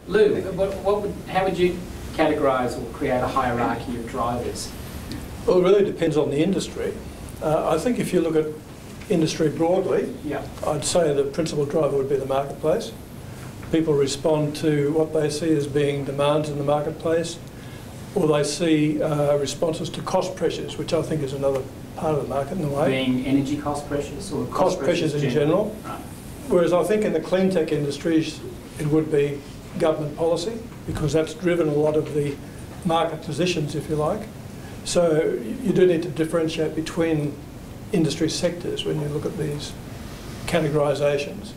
Lou, how would you categorise or create a hierarchy of drivers? Well, it really depends on the industry. I think if you look at industry broadly, yeah, I'd say the principal driver would be the marketplace. People respond to what they see as being demands in the marketplace, or they see responses to cost pressures, which I think is another part of the market in a way. Being energy cost pressures or cost pressures in general. Right. Whereas I think in the clean tech industries it would be government policy, because that's driven a lot of the market positions, if you like. So you do need to differentiate between industry sectors when you look at these categorisations.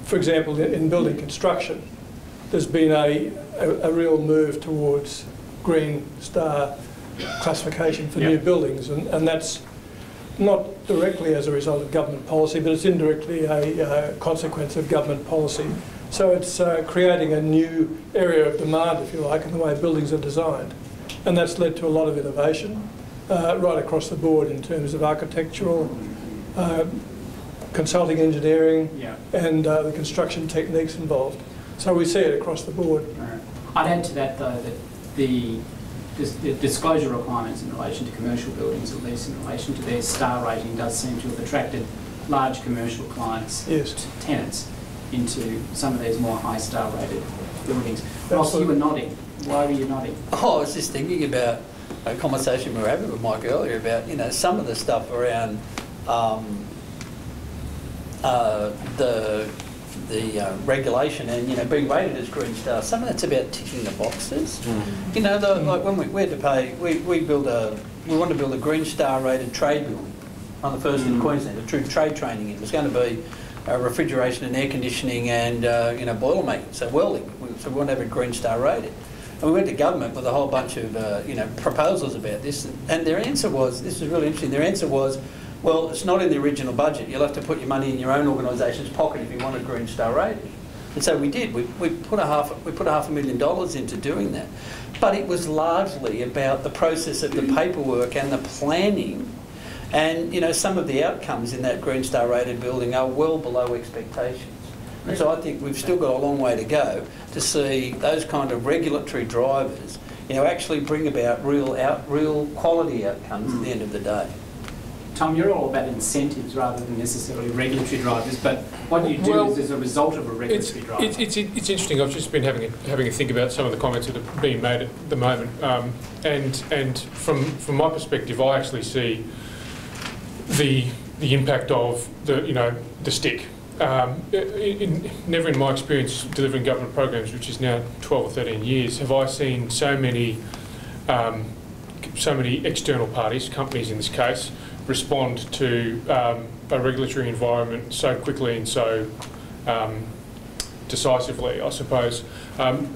For example, in building construction, there's been a real move towards Green Star classification for new buildings, and that's not directly as a result of government policy, but it's indirectly a consequence of government policy. So it's creating a new area of demand, if you like, in the way buildings are designed. And that's led to a lot of innovation right across the board in terms of architectural, consulting engineering, and the construction techniques involved. So we see it across the board. Right. I'd add to that, though, that the disclosure requirements in relation to commercial buildings, at least in relation to their star rating, does seem to have attracted large commercial clients, tenants, into some of these more high star rated buildings. Ross, you were nodding. Why were you nodding? Oh, I was just thinking about a conversation we were having with Mike earlier about, you know, some of the stuff around the regulation and, you know, being rated as Green Star. Some of that's about ticking the boxes. You know, like when we had to pay, we wanted to build a Green Star rated trade building on the first in Queensland, a true trade training. It was going to be refrigeration and air conditioning and you know, boiler making, so welding. So we want to have a Green Star rated. And we went to government with a whole bunch of you know, proposals about this, and their answer was, this is really interesting, their answer was, well, it's not in the original budget. You'll have to put your money in your own organisation's pocket if you want a Green Star rating. And so we did. We put $500,000 into doing that. But it was largely about the process of the paperwork and the planning. And, you know, some of the outcomes in that Green Star rated building are well below expectations. And so I think we've still got a long way to go to see those kind of regulatory drivers, you know, actually bring about real quality outcomes at the end of the day. Tom, you're all about incentives rather than necessarily regulatory drivers, but what you do is as a result of a regulatory driver. It's interesting. I've just been having a think about some of the comments that are being made at the moment, and from my perspective, I actually see the impact of the stick. Never in my experience delivering government programs, which is now 12 or 13 years, have I seen so many external parties, companies in this case, respond to a regulatory environment so quickly and so decisively, I suppose. And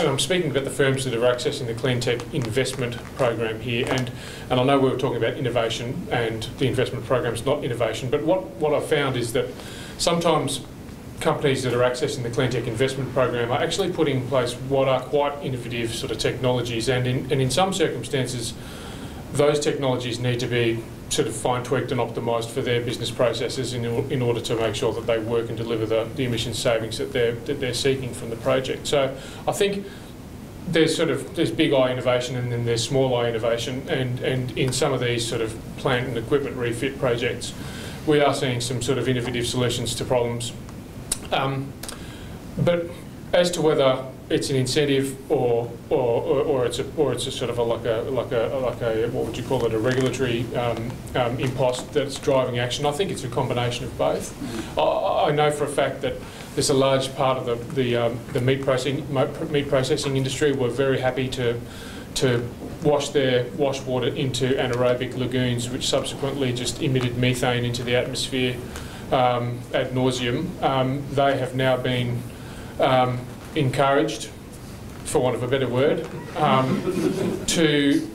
I'm speaking about the firms that are accessing the clean tech investment program here, and I know we were talking about innovation and the investment program's not innovation, but what I've found is that sometimes companies that are accessing the clean tech investment program are actually putting in place what are quite innovative sort of technologies, and in some circumstances those technologies need to be sort of fine-tweaked and optimised for their business processes in order to make sure that they work and deliver the emission savings that they're seeking from the project. So I think there's big I innovation and then there's small I innovation, and in some of these sort of plant and equipment refit projects we are seeing some sort of innovative solutions to problems. But as to whether it's an incentive or it's a sort of like a what would you call it, a regulatory impost that's driving action, I think it's a combination of both. I know for a fact that there's a large part of the meat processing industry were very happy to wash their wash water into anaerobic lagoons, which subsequently just emitted methane into the atmosphere ad nauseum. They have now been encouraged, for want of a better word, to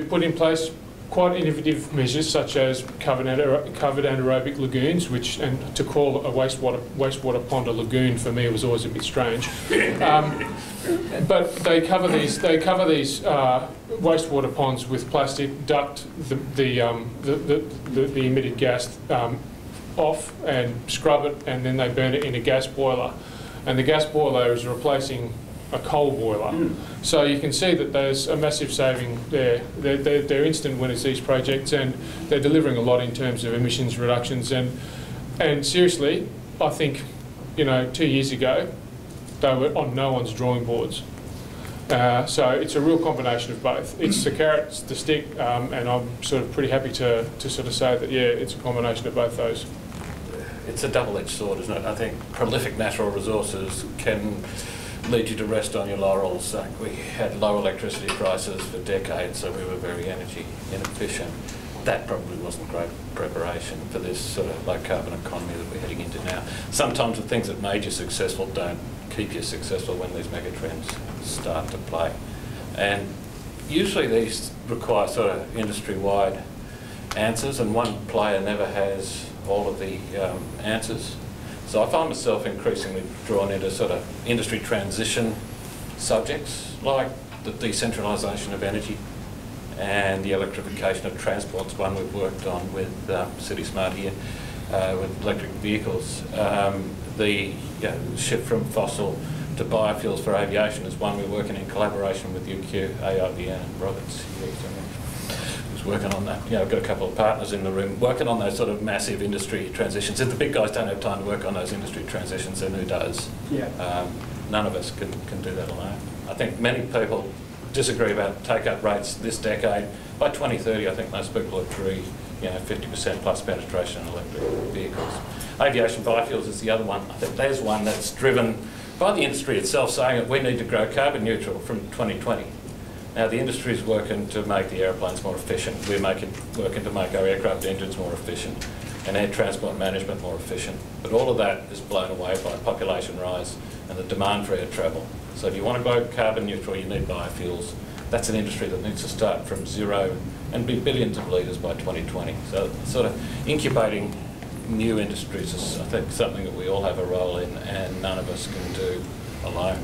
put in place quite innovative measures such as covered anaerobic lagoons, and to call a wastewater pond a lagoon for me was always a bit strange. But they cover these wastewater ponds with plastic, duct the emitted gas off and scrub it, and then they burn it in a gas boiler. And the gas boiler is replacing a coal boiler. So you can see that there's a massive saving there. They're instant winners, these projects, and they're delivering a lot in terms of emissions reductions. And seriously, I think, 2 years ago, they were on no one's drawing boards. So it's a real combination of both. It's the carrot, it's the stick, and I'm sort of pretty happy to sort of say that, yeah, it's a combination of both those. It's a double-edged sword, isn't it? I think prolific natural resources can lead you to rest on your laurels. We had low electricity prices for decades, so we were very energy inefficient. That probably wasn't great preparation for this sort of low carbon economy that we're heading into now. Sometimes the things that made you successful don't keep you successful when these megatrends start to play. And usually these require sort of industry-wide answers, and one player never has all of the answers. So I find myself increasingly drawn into sort of industry transition subjects, like the decentralisation of energy and the electrification of transport's one we've worked on with City Smart here, with electric vehicles. The shift from fossil to biofuels for aviation is one we're working in collaboration with UQ, AIBN and Roberts here. Who's working on that. I've got a couple of partners in the room working on those sort of massive industry transitions. If the big guys don't have time to work on those industry transitions, then who does? Yeah. None of us can do that alone. I think many people disagree about take-up rates this decade. By 2030, I think most people agree, 50% plus penetration in electric vehicles. Aviation biofuels is the other one. I think there's one that's driven by the industry itself, saying that we need to grow carbon neutral from 2020. Now, the industry is working to make the aeroplanes more efficient. We're working to make our aircraft engines more efficient and air transport management more efficient. But all of that is blown away by population rise and the demand for air travel. So if you want to go carbon neutral, you need biofuels. That's an industry that needs to start from zero and be billions of litres by 2020. So sort of incubating new industries is, I think, something that we all have a role in and none of us can do alone.